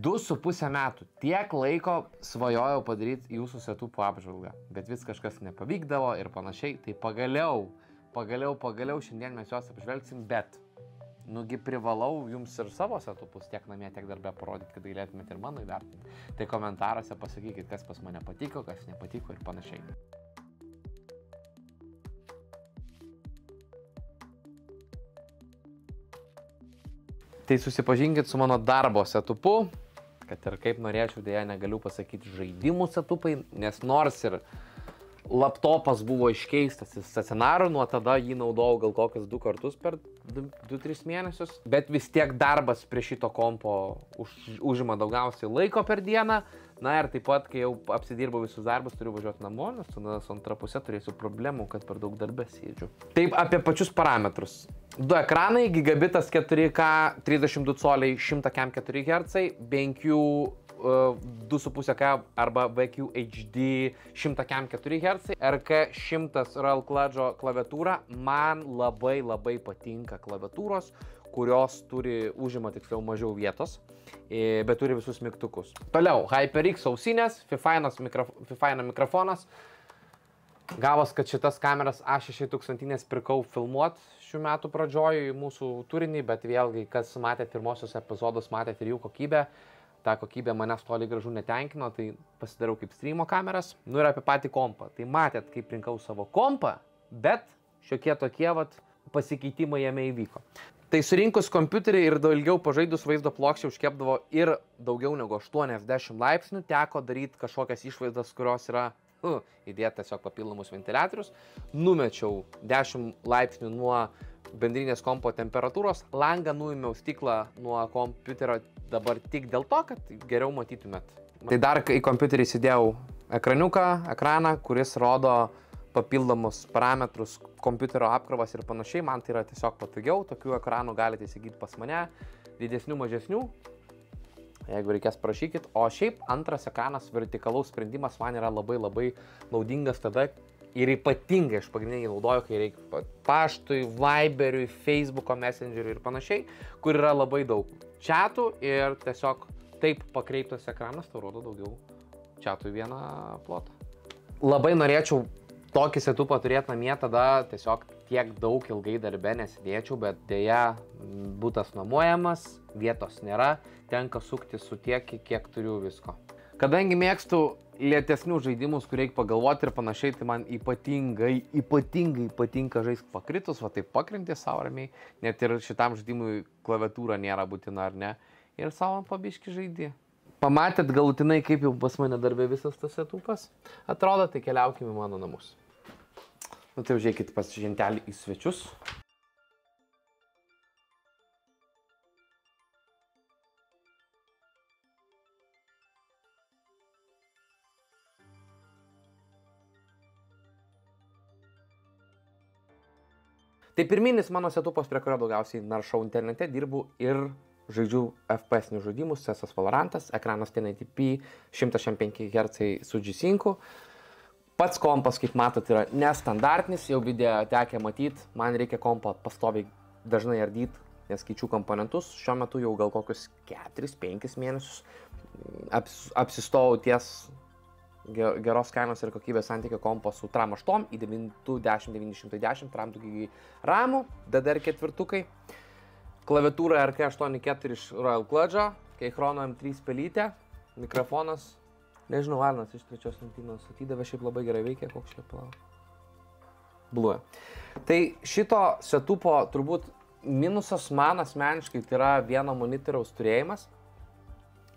2,5 metų. Tiek laiko svajojau padaryti jūsų setupų apžvalgą, bet vis kažkas nepavykdavo ir panašiai. Tai pagaliau šiandien mes juos apžvelgsim, bet nugi privalau jums ir savo setupus tiek namie, tiek darbę parodyti, kad galėtumėte ir mano įvertinti. Tai komentaruose pasakykit, kas pas mane patiko, kas nepatiko ir panašiai. Tai susipažinkit su mano darbo setupu, kad ir kaip norėčiau, dėja negaliu pasakyti žaidimų setupai, nes nors ir laptopas buvo iškeistas į stacionarų, nuo tada jį naudojau gal kokius 2 kartus per 2-3 mėnesius, bet vis tiek darbas prie šito kompo užima daugiausiai laiko per dieną. Na ir taip pat, kai jau apsidirbau visus darbus, turiu važiuoti namo, nes tada su antra pusė turėsiu problemų, kad per daug darbę sėdžiu. Taip, apie pačius parametrus. 2 ekranai, gigabitas 4K, 32 coliai, 104 Hz, BenQ 2,5K arba VQHD 104 Hz, RK100 Royal Kludge'o klaviatūra. Man labai patinka klaviatūros, kurios užima tiksliau mažiau vietos, bet turi visus mygtukus. Toliau, HyperX ausinės, Fifine mikrofonas. Gavos, kad šitas kameras A6000 pirkau filmuot šių metų pradžioj mūsų turinį, bet vėlgi, kas matėt pirmosius epizodus, matėt ir jų kokybę. Ta kokybė manęs toli gražu netenkino, tai pasidariau kaip streamo kameras. Nu ir apie patį kompą. Tai matėt, kaip rinkau savo kompą, bet šiokie tokie pasikeitimai jame įvyko. Tai surinkus kompiuterį ir ilgiau pažaidus vaizdo plokštė užkepdavo ir daugiau negu 80 laipsnių, teko daryti kažkokias išvaizdas, kurios yra įdėti tiesiog papildomus ventiliatorius. Numečiau 10 laipsnių nuo bendrinės kompo temperatūros, langą nuėmiau stiklą nuo kompiuterio dabar tik dėl to, kad geriau matytumėt. Tai dar į kompiuterį įsidėjau ekraną, kuris rodo papildomus parametrus, kompiuterio apkrovas ir panašiai. Man tai yra tiesiog patogiau, tokių ekranų galite įsigyti pas mane, didesnių, mažesnių, jeigu reikės prašykit. O šiaip antras ekranas, vertikalaus sprendimas man yra labai naudingas tada ir ypatingai aš pagrindinai naudoju, kai reikia paštui, Viberiui, Facebooko Messengeriui ir panašiai, kur yra labai daug chatų ir tiesiog taip pakreiptas ekranas tau rodo daugiau chatų į vieną plotą. Labai norėčiau tokį setupą turėti namie, tada tiesiog tiek daug ilgai darbe nesidėčiau, bet dėja butas nuomojamas, vietos nėra, tenka sukti su tiek, kiek turiu visko. Kadangi mėgstu lėtesnių žaidimus, kur reikia pagalvoti ir panašiai, tai man ypatingai patinka žaisti pakritus, taip pakrinti savo ramiai, net ir šitam žaidimui klaviatūra nėra būtina ar ne, ir savo pabiški žaidį. Pamatėt galutinai, kaip jau pas mane darbė visas tas setupas atrodo, tai keliaukime į mano namus. Nu tai užėkit pas žentelį į svečius. Tai pirminis mano setupas, prie kurio daugiausiai naršau internete, dirbu ir žaidžiu FPS žaidimus, CS:GO Valorantas, ekranas 1080p, 165 Hz su G-Syncu. Pats kompas, kaip matot, yra nestandartinis, jau video tekę matyti, man reikia kompą pastoviai dažnai ardyti, nes keičiu komponentus. Šiuo metu jau gal kokius 4-5 mėnesius apsistojau ties geros kainos ir kokybės santykio kompo su Tram 8 i 910-910, Tram 2 GB RAM, DDR4, klaviatūra RK84 iš Royal Kludge'o, Keichrono M3 pelytė, mikrofonas, nežinau, Arnas iš 3 lentynos atidavė, šiaip labai gerai veikia, koks šlepila. Blue. Tai šito setupo turbūt minusas man asmeniškai tai yra vieno monitoriaus turėjimas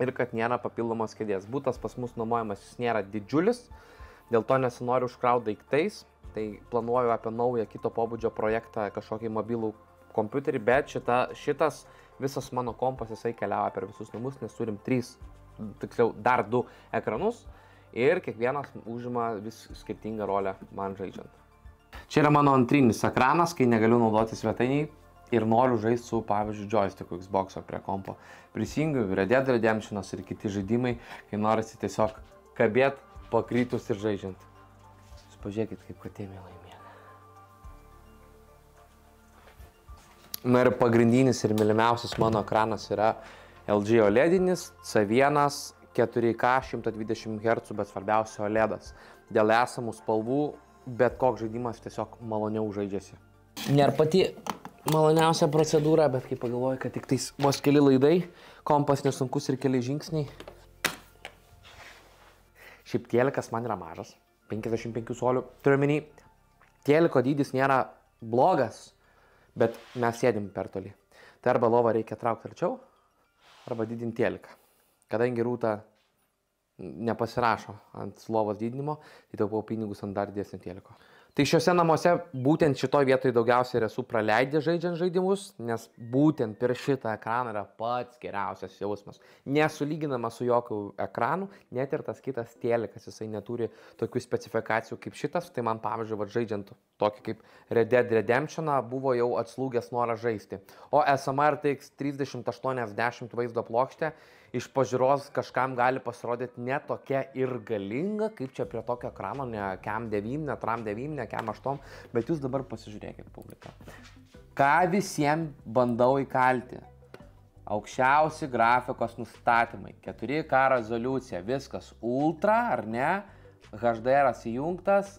ir kad nėra papildomos kėdės. Butas pas mus nuomojamas, jis nėra didžiulis, dėl to nesinoriu užkrauti daiktais, tai planuoju apie naują kito pobūdžio projektą, kažkokį mobilų kompiuterį, bet šitas visas mano kompas jisai keliauja per visus namus, nes turim 3, tiksliau dar 2 ekranus ir kiekvienas užima vis skirtingą rolę man žaidžiant. Čia yra mano antrinis ekranas, kai negaliu naudoti svetainiai ir noriu žaisti su, pavyzdžiui, joysticku Xbox'o prie kompo. Prisijungiu Red Dead Redemption'as ir kiti žaidimai, kai norisi tiesiog kabėt, pakrytus ir žaidžiant. Jūs pažiūrėkit, kaip katė mielai miega. Na ir pagrindinis ir mylimiausias mano ekranas yra LG OLEDinis, C1, 4K, 120 Hz, bet svarbiausia OLEDas. Dėl esamų spalvų, bet koks žaidimas tiesiog maloniau žaidžiasi. Nėra pati maloniausia procedūra, bet kai pagalvoju, kad tik tais vos keli laidai, kompas nesunkus ir keli žingsniai. Šiaip telikas man yra mažas, 55 colių. Turiu omeny, teliko dydis nėra blogas, bet mes sėdim per toli. Tai arba lovą reikia traukti arčiau, arba didinti teliką. Kadangi Rūta nepasirašo ant lovos didinimo, tai taupau pinigus ant dar didesnio teliko. Tai šiuose namuose būtent šitoj vietoj daugiausiai ir esu praleidęs žaidžiant žaidimus, nes būtent per šitą ekraną yra pats geriausias jausmas. Nesulyginama su jokiu ekranu, net ir tas kitas telikas, jisai neturi tokių specifikacijų kaip šitas, tai man pavyzdžiui, žaidžiant tokį kaip Red Dead Redemptioną buvo jau atslūgęs noras žaisti. O SMA RTX 3080 vaizdo plokštė iš pažiūros kažkam gali pasirodyti ne tokia ir galinga, kaip čia prie tokio ekrano, ne Cam 9, ne Tram 9, ne Cam 8, bet jūs dabar pasižiūrėkit, publika. Ką visiems bandau įkalti? Aukščiausi grafikos nustatymai, 4K rezoliucija, viskas ultra, ar ne? HDR-as įjungtas,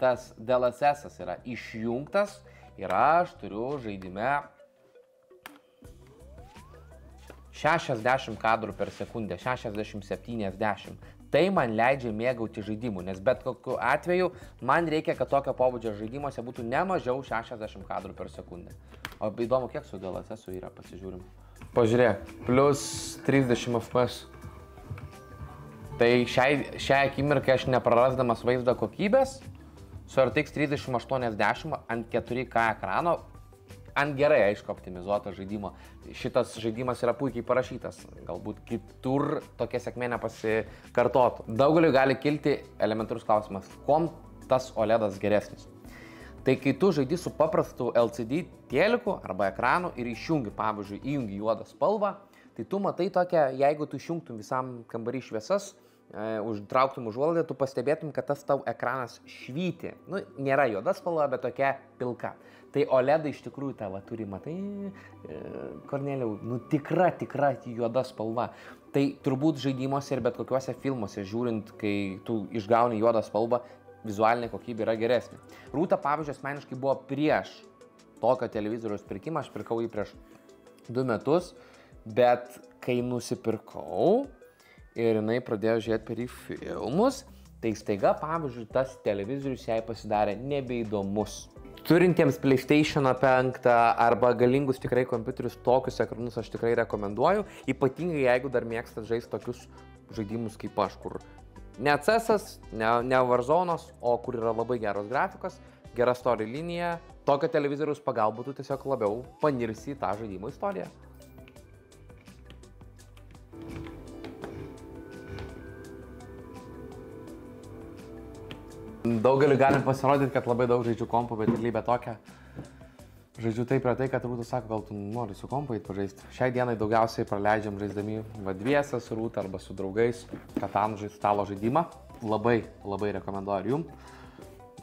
tas DLSS yra išjungtas ir aš turiu žaidime 60 kadrų per sekundę, 60-70. Tai man leidžia mėgauti žaidimų, nes bet kokiu atveju man reikia, kad tokio pobūdžio žaidimuose būtų ne mažiau 60 kadrų per sekundę. O įdomu, kiek su DLSS yra, pasižiūrim. Pažiūrėk, plus 30 FPS. Tai šią akimirką aš neprarasdamas vaizdo kokybės, su RTX 3080 ant 4K ekrano, ant gerai, aišku, optimizuoto žaidimo. Šitas žaidimas yra puikiai parašytas. Galbūt kitur tokia sėkmė nepasikartotų. Daugeliui gali kilti elementarus klausimas, kuom tas OLEDas geresnis. Tai kai tu žaidi su paprastu LCD teliku arba ekranu ir išjungi, pavyzdžiui, įjungi juodą spalvą, tai tu matai tokią, jeigu tu išjungtum visam kambarį šviesas, užtrauktum užuolaidą, tu pastebėtum, kad tas tau ekranas švyti. Nu, nėra juoda spalva, bet tokia pilka. Tai OLEDai iš tikrųjų tavo turi, matai, Kornelijau, nu tikra juoda spalva. Tai turbūt žaidimuose ir bet kokiuose filmuose, žiūrint, kai tu išgauni juodą spalvą, vizualinė kokybė yra geresnė. Rūta, pavyzdžiui, asmeniškai buvo prieš tokio televizoriaus pirkimą, aš pirkau jį prieš 2 metus, bet kai nusipirkau ir jinai pradėjo žiūrėti per jį filmus, tai staiga, pavyzdžiui, tas televizorius jai pasidarė nebeįdomus. Turintiems PlayStation 5 arba galingus tikrai kompiuterius, tokius ekranus aš tikrai rekomenduoju, ypatingai jeigu dar mėgstat žaisti tokius žaidimus kaip aš, kur ne CS-as, ne Warzone'as, o kur yra labai geros grafikos, gera story linija, tokio televizoriaus pagalba tu tiesiog labiau panirsi į tą žaidimo istoriją. Daugeliu galim pasirodyti, kad labai daug žaidžiu kompu, bet realybė tokia. Žaidžiu taip ir tai, kad Rūta sako, gal tu nori su kompu eit pažaisti. Šiai dienai daugiausiai praleidžiam žaisdami dviese su Rūta arba su draugais, Katan stalo žaidimą. Labai rekomenduoju ir jum,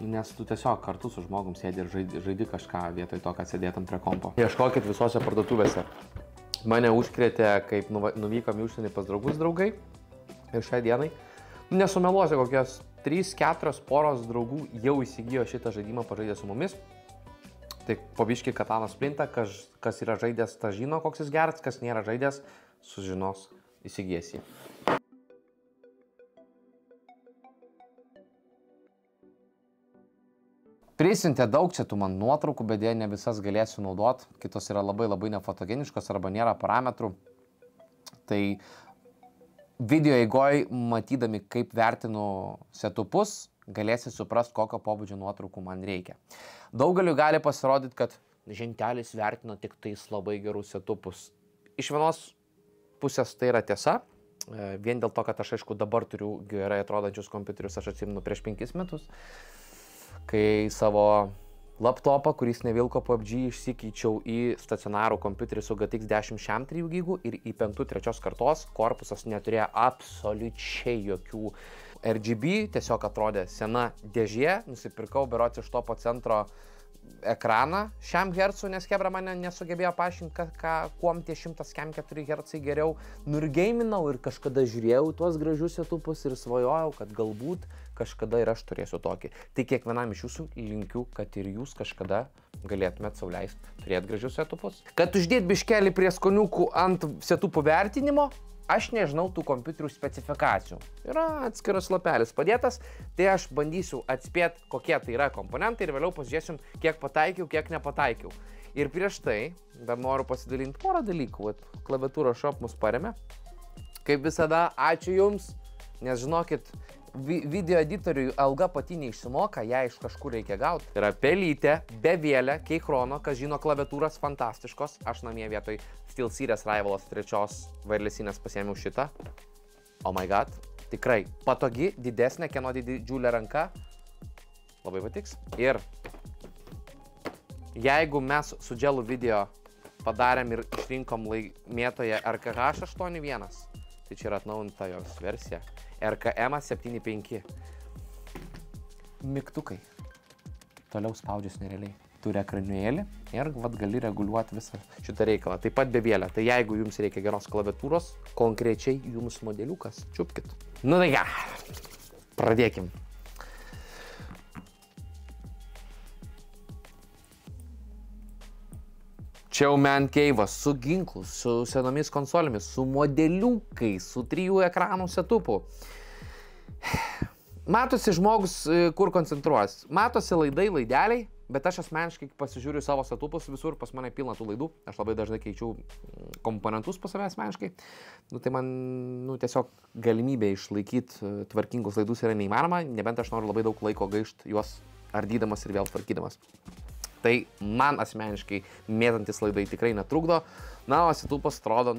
nes tu tiesiog kartu su žmogum sėdi ir žaidi kažką vietoj to, kad sėdėtum prie kompo. Ieškokit visose parduotuvėse. Mane užkrėtė, kaip nuvykom į užsienį pas draugai ir šiai dienai. Nesumeluosiu, kokios 3-4 poros draugų jau įsigijo šitą žaidimą pažaidę su mumis. Tai po biškį Katanas plinta, kas yra žaidęs, tas žino, koks jis geras, kas nėra žaidęs, sužinos, įsigijęs jį. Prisintė daug čia tų man nuotraukų, bet dėja ne visas galėsiu naudot, kitos yra labai nefotogeniškos arba nėra parametrų. Tai video eigoj, matydami, kaip vertinu setupus, galėsi suprast, kokio pobūdžio nuotraukų man reikia. Daugeliu gali pasirodyti, kad žentelis vertina tik tais labai gerus setupus. Iš vienos pusės tai yra tiesa, vien dėl to, kad aš aišku dabar turiu gerai atrodančius kompiuterius, aš atsimenu prieš 5 metus, kai savo laptopą, kuris nevilko PUBG, išsikeičiau į stacionarų kompiuterį su GTX 10 šiam 3 GB ir į 5-3 kartos korpusas neturėjo absoliučiai jokių RGB, tiesiog atrodė sena dėžė, nusipirkau berods iš Topo centro ekraną šiam hercų, nes Hebra mane nesugebėjo paaiškinti, kuom tie 104 hercai geriau. Nu ir geiminau ir kažkada žiūrėjau tuos gražius setupus ir svajojau, kad galbūt kažkada ir aš turėsiu tokį. Tai kiekvienam iš jūsų linkiu, kad ir jūs kažkada galėtumėt sau leisti turėti gražius setupus. Kad uždėt biškelį prie skoniukų ant setupų vertinimo, aš nežinau tų kompiuterių specifikacijų. Yra atskiras lapelis padėtas, tai aš bandysiu atspėti, kokie tai yra komponentai ir vėliau pasižiūrėsim, kiek pataikiau, kiek nepataikiau. Ir prieš tai dar noriu pasidalinti porą dalykų. Klaviatūros Shop mus paremė. Kaip visada, ačiū jums, nes žinokit, video editoriui alga pati neišsimoka, ją iš kažkur reikia gauti. Tai yra pelytė, bevėlė, Keychrono, kas žino klaviatūras fantastiškos. Aš namie vietoj SteelSeries Rivalas 3 vairlesinės pasiėmiau šitą. Oh my god. Tikrai patogi, didesnė, kieno didžiulė ranka. Labai patiks. Ir jeigu mes su Dželu video padarėm ir išrinkom laimėtoją RKH81, tai čia yra atnaujinta jos versija. RKM75. Mygtukai. Toliau spaudžiasi nerealiai. Turi ekranėlį ir gali reguliuoti visą šitą reikalą. Taip pat bevėlė. Tai jeigu jums reikia geros klaviatūros, konkrečiai jums modeliukas, čiupkit. Nu tai ką, pradėkim. Čia jau man cave'as su ginklu, su senomis konsolėmis, su modeliukais, su 3 ekranų setupu. Matosi žmogus, kur koncentruos. Matosi laideliai, bet aš asmeniškai pasižiūriu savo setupus visur, pas mane pilna tų laidų. Aš labai dažnai keičiu komponentus pas save asmeniškai. Nu, tai man tiesiog galimybė išlaikyti tvarkingus laidus yra neįmanoma, nebent aš noriu labai daug laiko gaišti juos ardydamas ir vėl tvarkydamas. Tai man asmeniškai mėtantis laidai tikrai netrukdo. Na, o setupas atrodo,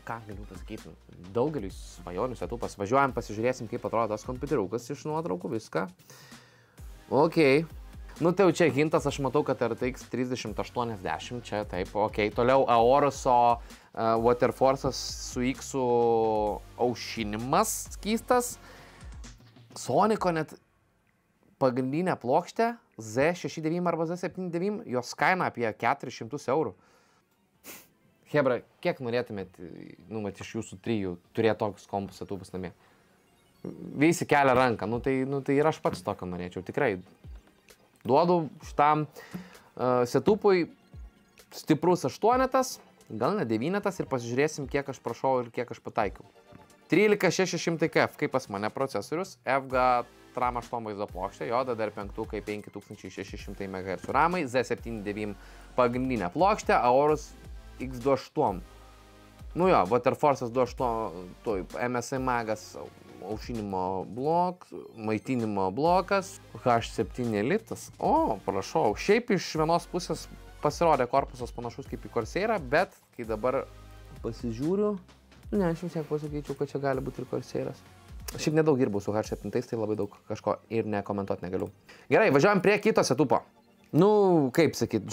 ką galiu pasakyti, daugeliui svajonių setupas. Važiuojam, pasižiūrėsim, kaip atrodo tas kompiuteriukas iš nuotraukų, viską. Ok. Nu, tai jau čia hintas, aš matau, kad RTX 3080, čia taip, ok. Toliau Aoruso Waterforce'as su X-u aušinimas skystas. Sonico net pagrindinė plokštė Z69 arba Z79, jos kaina apie 400 eurų. Hebra, kiek norėtumėt, iš jūsų 3 turėti tokius kompus setupus namie? Visi kelia ranką, tai ir aš pats tokio norėčiau, tikrai. Duodu šitam setupui stiprus 8, gal ne 9 ir pasižiūrėsim, kiek aš prašau ir kiek aš pataikiau. 13600KF, kaip pas mane procesorius, FG RAM 8 vaizdo plokštė, jo, DDR5 5600 MHz ramai, Z79 pagrindinė plokštė, Aorus X28. Nu jo, Waterforce'as 28, MSI Magas aušinimo blokas, maitinimo blokas, H7 litas. O, prašau, šiaip iš vienos pusės pasirodė korpusas panašus kaip į Corsairą, bet kai dabar pasižiūriu, aš vis tiek pasakyčiau, kad čia gali būti ir Corsairas. Šiaip nedaug dirbau su H7, tai labai daug kažko ir nekomentuoti negaliu. Gerai, važiuojam prie kito setupo. Kaip sakyt,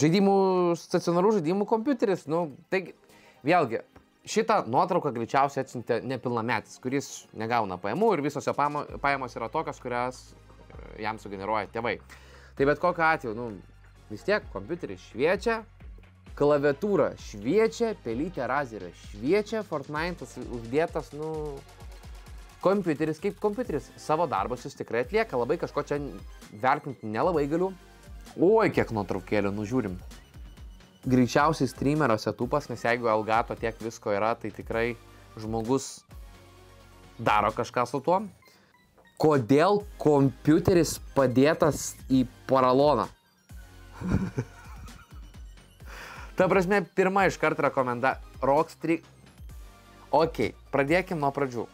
stacionarų žaidimų kompiuteris, taigi, vėlgi, šitą nuotrauką greičiausiai atsiuntė nepilnametis, kuris negauna pajamų ir visos jo pajamos yra tokios, kurias jam sugeneruoja tėvai. Tai bet kokiu atveju, vis tiek kompiuteris šviečia, klaviatūra šviečia, pelytė Razerio šviečia, Fortnite'as uždėtas, kompiuteris kaip kompiuteris. Savo darbus jis tikrai atlieka, labai kažko čia vertinti nelabai galiu. Oi, kiek nuotraukėlių, žiūrim. Greičiausiai streamerio setupas, nes jeigu Elgato tiek visko yra, tai tikrai žmogus daro kažką su tuo. Kodėl kompiuteris padėtas į poraloną? Ta prasme, pirma iškart rekomenda Rockstrix. Ok, pradėkim nuo pradžių.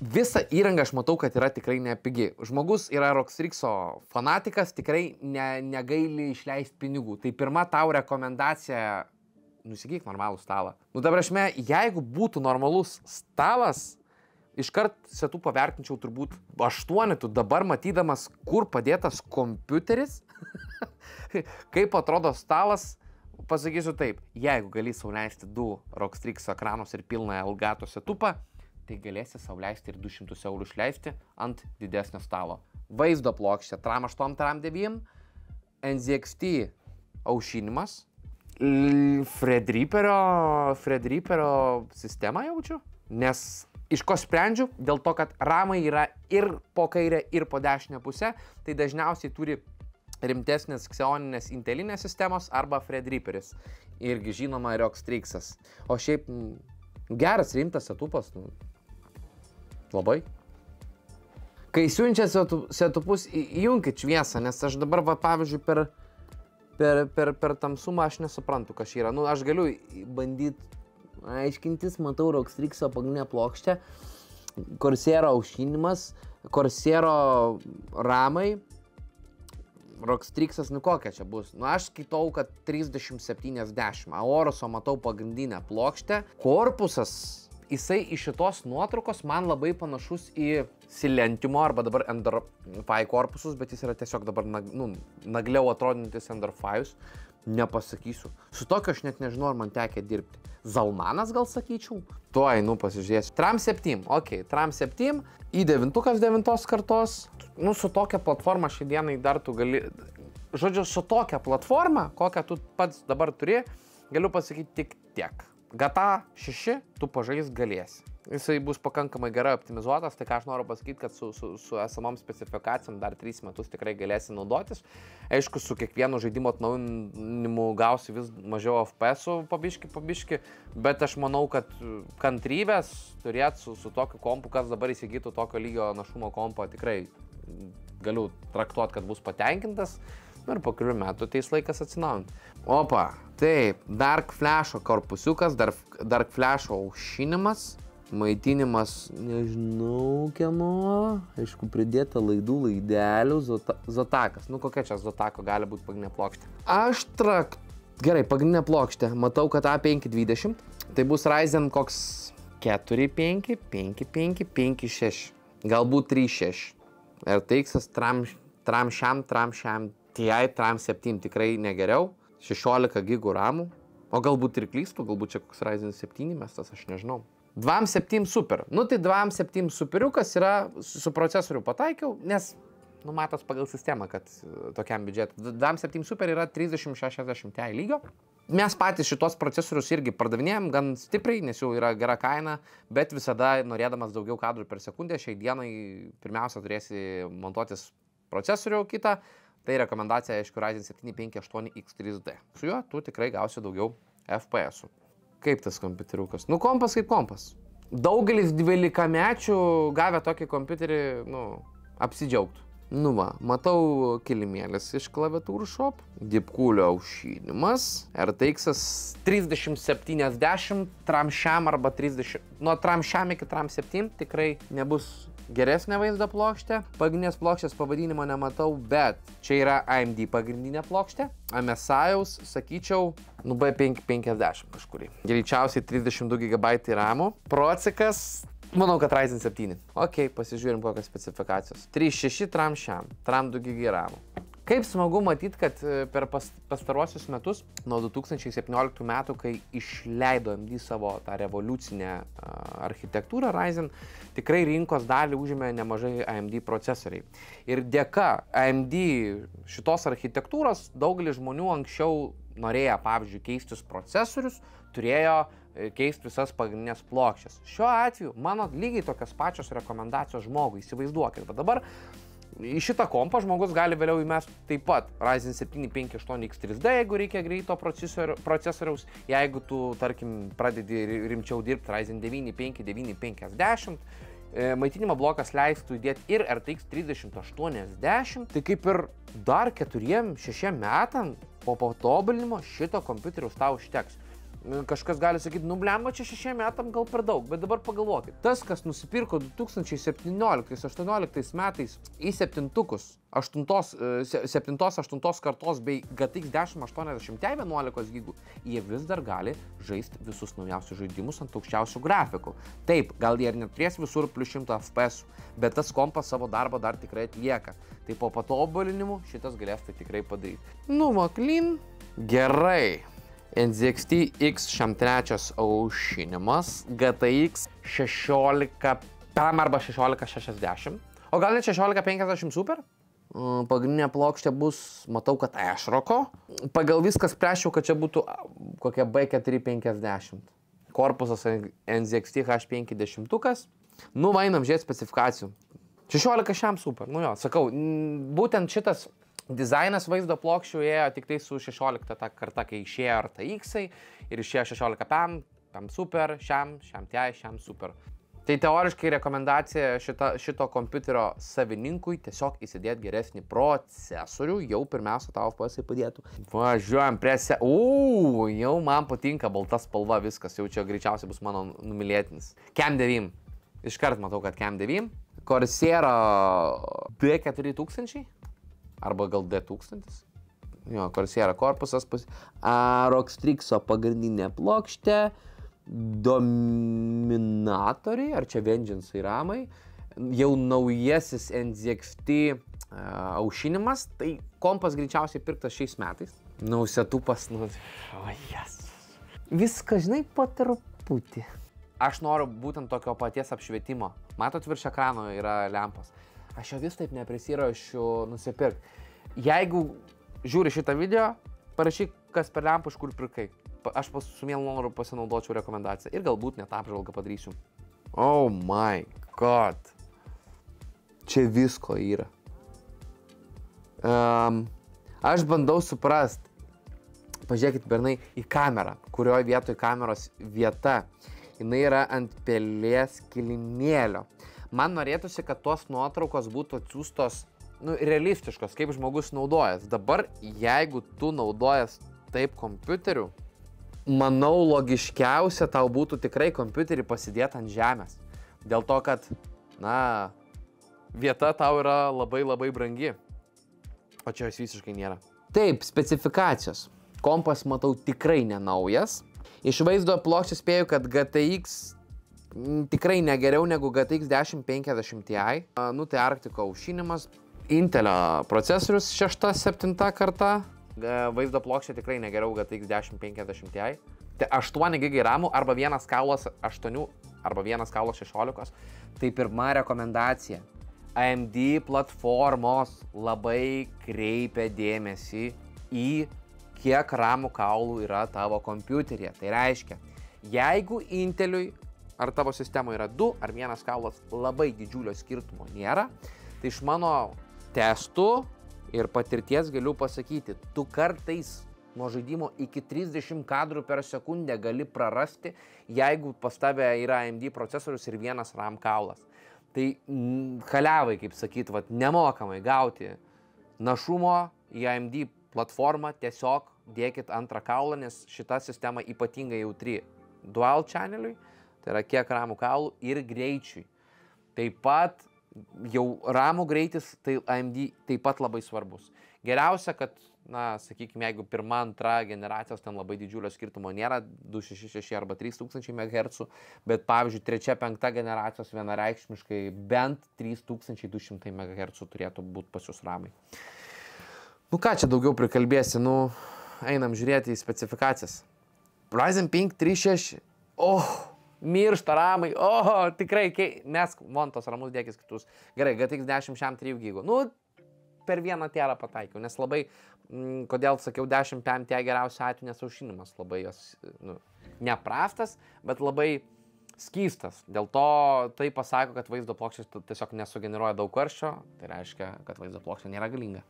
Visą įrangą aš matau, kad yra tikrai nepigi. Žmogus yra Rockstrixo fanatikas, tikrai negaili išleisti pinigų. Tai pirma tau rekomendacija, nusigyk normalų stalą. Ta prasme, jeigu būtų normalus stalas, iškart setupą vertinčiau turbūt 8, dabar matydamas, kur padėtas kompiuteris, kaip atrodo stalas, pasakysiu taip, jeigu gali sau leisti 2 Rockstrixo ekranus ir pilną Elgato setupą, tai galėsi sau leisti ir 200 eurų išleisti ant didesnio stalo. Vaizdo plokštė RAM 8, RAM 9, NZXT aušinimas. Threadripperio sistemą jaučiu, nes iš ko sprendžiu, dėl to, kad ramai yra ir po kairę, ir po dešinę pusę, tai dažniausiai turi rimtesnės Xeoninės intelinės sistemos arba Threadripperis. Irgi žinoma Rockstrixas. O šiaip geras, rimtas setupas. Labai. Kai siunčia setupus, įjunkit šviesą, nes aš dabar, va, pavyzdžiui, per tamsumą aš nesuprantu, kas yra. Nu, aš galiu bandyti aiškintis, matau Rockstrixo pagrindinę plokštę, Corsairo aušinimas, Corsairo ramai, Rockstrixas, nu kokia čia bus? Nu, aš skaitau, kad 3070, Aoruso matau pagrindinę plokštę, korpusas, jisai iš šitos nuotraukos man labai panašus į Silentimo arba dabar Ender-Fi korpusus, bet jis yra tiesiog dabar nagliau atrodantis Ender-Fius. Nepasakysiu. Su tokiu aš net nežinau, ar man tekia dirbti. Zalmanas gal sakyčiau? Tuoj, pasižiūrėsiu. Tram 7, ok, Tram 7, i9 9 kartos. Nu, su tokia platforma šiai dienai dar tu gali... Žodžiu, su tokia platforma, kokią tu pats dabar turi, galiu pasakyti tik tiek. GTA 6 tu pažais galėsi. Jisai bus pakankamai gerai optimizuotas, tai ką aš noriu pasakyti, kad su esamom specifikacijom dar 3 metus tikrai galėsi naudotis. Aišku, su kiekvienu žaidimo atnaujinimu gausi vis mažiau FPS-ų pabiški, bet aš manau, kad kantrybės turėt su tokiu kompu, kas dabar įsigytų tokio lygio našumo kompo, tikrai galiu traktuoti, kad bus patenkintas. Ir po kelių metų ateis laikas atsinaujinti. Opa, taip, Dark Flasho korpusiukas, Dark Flasho aušinimas, maitinimas, nežinau kieno, aišku, pridėta laidelių, Zotakas. Nu, kokia čia Zotako gali būti pagrindinė plokštė? Gerai, pagrindinė plokštė, matau, kad A520, tai bus Ryzen koks 4.5, 5.5, 5.6, galbūt 3.6. RTX Tram šiam, TI Tram 7 tikrai negeriau, 16 GB ramų, o galbūt ir klystu, galbūt čia koks Ryzen 7 mestas, aš nežinau. 2.7 Super, nu tai 2.7 Superiukas yra, su procesoriu pataikiau, nes, matos pagal sistemą, kad tokiam biudžetui. 2.7 Super yra 3060 Ti lygio. Mes patys šitos procesorius irgi pardavinėjom gan stipriai, nes jau yra gera kaina, bet visada norėdamas daugiau kadrų per sekundę, šiai dienai pirmiausia turėsi montuotis procesorių kitą. Tai rekomendacija, aišku, Ryzen 7 58X3D. Su juo tu tikrai gausi daugiau FPS-ų. Kaip tas kompiuteriukas? Nu, kompas kaip kompas. Daugelis 12-mečių gavę tokį kompiuterį, apsidžiaugtų. Nu va, matau kilimėlis iš klaviatūrų shop, dipkūlio aušinimas, RTX 3070, Tram šiam arba 30, nuo Tram šiam iki Tram 7 tikrai nebus geresnė vaizdo plokštė. Pagrindinės plokštės pavadinimo nematau, bet čia yra AMD pagrindinė plokštė. MSI'aus, sakyčiau, B550 kažkurį. Greičiausiai 32 GB ramų. Procesorius, manau, kad Ryzen 7. Ok, pasižiūrim kokios specifikacijos. 3.6 Tram šiam, Tram 2 GB ramų. Kaip smagu matyti, kad per pastaruosius metus, nuo 2017 metų, kai išleido AMD savo tą revoliucinę architektūrą Ryzen, tikrai rinkos dalį užėmė nemažai AMD procesoriai. Ir dėka AMD šitos architektūros daugelis žmonių anksčiau norėję, pavyzdžiui, keistis procesorius, turėjo keisti visas pagrindinės plokštės. Šiuo atveju mano lygiai tokios pačios rekomendacijos žmogui, įsivaizduokit, bet dabar į šitą kompą žmogus gali vėliau įmesti taip pat Ryzen 7 58X3D, jeigu reikia greito procesoriaus, jeigu tu, tarkim, pradedi rimčiau dirbti Ryzen 9 5950, maitinimo blokas leistų įdėti ir RTX 3080, tai kaip ir dar 4-6 metam po patobulinimo šito kompiuteriaus tau užteks. Kažkas gali sakyti, blemba, čia 6 metam gal per daug, bet dabar pagalvokit. Tas, kas nusipirko 2017-2018 metais į 7-tukus 7-8 kartos bei GTX 1080 Ti 11 GB, jie vis dar gali žaisti visus naujausius žaidimus ant aukščiausių grafikų. Taip, gal jie ir neturės visur plus 100 FPS, bet tas kompas savo darbą dar tikrai atlieka. Tai po patobulinimų šitas galės tai tikrai padaryti. Clean. Gerai. NZXT X3 aušinimas, GTX 16 PAM arba 1660, o gal net 1650 Super? Pagrindinė plokštė bus, matau, kad Ashroko. Pagal viską spręšiau, kad čia būtų kokia B450. Korpusas NZXT H50. Nu, einam žiūrėti specifikacijų. 16 šiam super. Nu jo, sakau, būtent šitas dizainas vaizdo plokščių ėjo tik tai su 16 ta karta, kai išėjo RTX-ai ir išėjo 16 PAM super, šiam TI, šiam super. Tai teoriškai rekomendacija šito kompiuterio savininkui tiesiog įsidėti geresnį procesorių, jau pirmiausia tavo FPS padėtų. Važiuojam prie jau man patinka balta spalva viskas, jau čia greičiausiai bus mano numylėtinis. Cam 9. Iškart matau, kad Cam 9. Corsair D4000 arba gal D1000. Jo, Corsair korpusas, Rockstrixo pagrindinė plokštė. Dominatoriai, ar čia Vengeance ramai, jau naujasis NZXT aušinimas, tai kompas greičiausiai pirktas šiais metais. Setupas, viską, žinai, po truputį. Aš noriu būtent tokio paties apšvietimo. Matot, virš ekrano yra lempas. Aš jo vis taip neprisirašiu nusipirkti. Jeigu žiūri šitą video, parašyk, kas per lempą, iš kur pirkai. Aš su mielu noru pasinaudočiau rekomendaciją ir galbūt net apžvalgą padarysiu. Oh my god. Čia visko yra. Aš bandau suprast. Pažiūrėkit, bernai, į kamerą, kurioje vietoje kameros vieta. Jinai yra ant pelės kilimėlio. Man norėtųsi, kad tos nuotraukos būtų atsiųstos realistiškos, kaip žmogus naudojas. Dabar, jeigu tu naudojas taip kompiuteriu, manau, logiškiausia tau būtų tikrai kompiuterį pasidėti ant žemės. Dėl to, kad, vieta tau yra labai brangi. O čia jos visiškai nėra. Taip, specifikacijos. Kompas, matau, tikrai nenaujas. Iš vaizdo plokštės spėju, kad GTX tikrai negeriau negu GTX 1050 Ti. Tai Arctico aušinimas. Intelio procesorius 6-7 karta. Vaizdo plokštė tikrai negeriau GTX 1050 Ti. Tai 8 GB RAM arba 1 kaulas 8 arba 1 kaulas 16. Tai pirma rekomendacija. AMD platformos labai kreipia dėmesį į kiek RAM kaulų yra tavo kompiuteryje. Tai reiškia, jeigu Inteliui ar tavo sistemoje yra 2 ar 1 kaulas, labai didžiulio skirtumo nėra. Tai iš mano testų ir patirties galiu pasakyti, tu kartais nuo žaidimo iki 30 kadrų per sekundę gali prarasti, jeigu pas tave yra AMD procesorius ir 1 RAM kaulas. Tai haliavai, kaip sakyt, nemokamai gauti našumo į AMD platformą, tiesiog dėkit antrą kaulą, nes šita sistema ypatingai jautri dual channeliui, tai yra kiek RAM kaulų ir greičiui. Taip pat jau RAM greitis, tai AMD taip pat labai svarbus. Geriausia, kad, sakykime, jeigu pirma, antra generacijos, ten labai didžiulio skirtumo nėra, 266 arba 3000 MHz, bet pavyzdžiui, 3-5 generacijos vienareikšmiškai bent 3200 MHz turėtų būti pas jūs ramai. Ką čia daugiau prikalbėsi, einam žiūrėti į specifikacijas. Ryzen 5 36, miršta ramai, tikrai, mes tos ramus dėkis kitus. Gerai, GTX 10 šiam 3 GB. Per vieną terą pataikiau, nes labai, kodėl sakiau 10 PM tie geriausiu atveju, nes aušinimas labai jos, neprastas, bet labai skystas. Dėl to tai pasako, kad vaizdo plokštės tiesiog nesugeneruoja daug karščio, tai reiškia, kad vaizdo plokštė nėra galinga.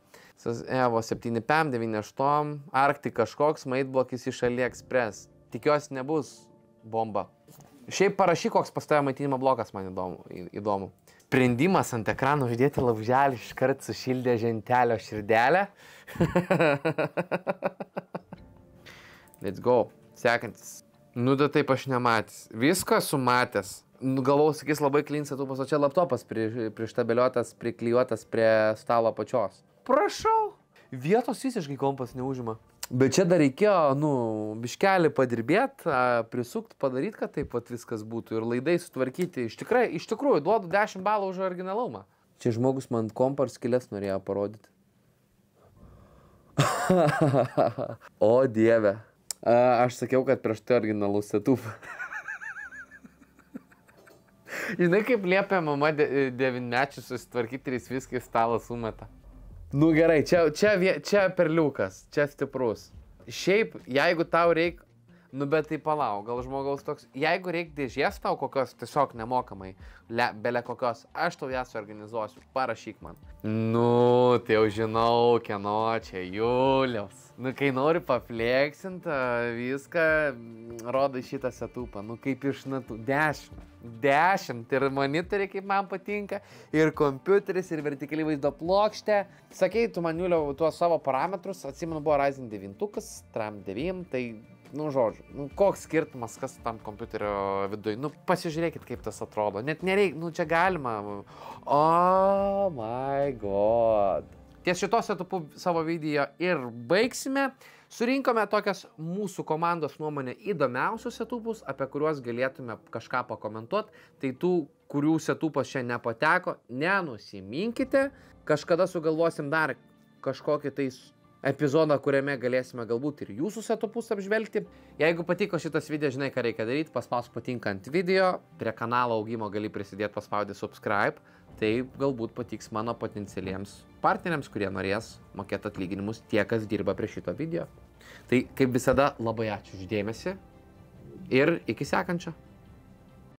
Evo 7 PM, 9.8, Arctic kažkoks, maitblokis iš AliExpress. Tikiuosi nebus bomba. Šiaip parašyk, koks pas tave maitinimo blokas, man įdomu. Sprendimas ant ekrano uždėti lauželį iškart sušildė žentelio širdelę. Let's go. Sekantis. Da taip aš nematęs. Viską sumatęs. Galvau, sakys, labai clean setupas, o čia laptopas prištabeliotas, priklijuotas prie stalo pačios. Prašau. Vietos visiškai kompas neužima. Bet čia dar reikėjo, biškelį padirbėti, prisukti, padaryti, kad taip pat viskas būtų ir laidai sutvarkyti. Iš tikrųjų, duodu 10 balų už originalumą. Čia žmogus man kompą ir skylės norėjo parodyti. O dieve. Aš sakiau, kad prieš tai originalus setup. Žinai, kaip liepia mama 9-mečius susitvarkyti ir jis viską į stalą sumeta. Nu gerai, čia perliukas, čia stiprus. Šiaip, jeigu tau reikia, nu bet tai palauk, gal žmogaus toks, jeigu reikia dėžės tau kokios tiesiog nemokamai, bele kokios, aš tau ją suorganizuosiu, parašyk man. Nu, tai jau žinau, kieno čia, Juliaus. Nu, kai nori pafleksint viską, rodai šitą setupą, nu kaip iš natų, 10 ir monitoriai, kaip man patinka, ir kompiuteris, ir vertikaliai vaizdo plokštė. Sakei, tu man, Juliau, tuos savo parametrus, atsimenu, buvo Ryzen 9, Tram 9, tai, nu, žodžiu, nu, koks skirtumas, kas tam kompiuterio viduje, nu, pasižiūrėkit, kaip tas atrodo, net nereikia, nu, čia galima, oh my god. Ties šitos setupų savo video ir baigsime. Surinkome tokias mūsų komandos nuomonę įdomiausius setupus, apie kuriuos galėtume kažką pakomentuoti. Tai tų, kurių setupas čia nepateko, nenusiminkite. Kažkada sugalvosim dar kažkokį tais epizodą, kuriame galėsime galbūt ir jūsų setupus apžvelgti. Jeigu patiko šitas video, žinai, ką reikia daryti, paspausk patinka ant video. Prie kanalo augimo gali prisidėti paspaudė subscribe. Tai galbūt patiks mano potencialiems partneriams, kurie norės mokėti atlyginimus tie, kas dirba prie šito video. Tai kaip visada labai ačiū už dėmesį ir iki sekančio.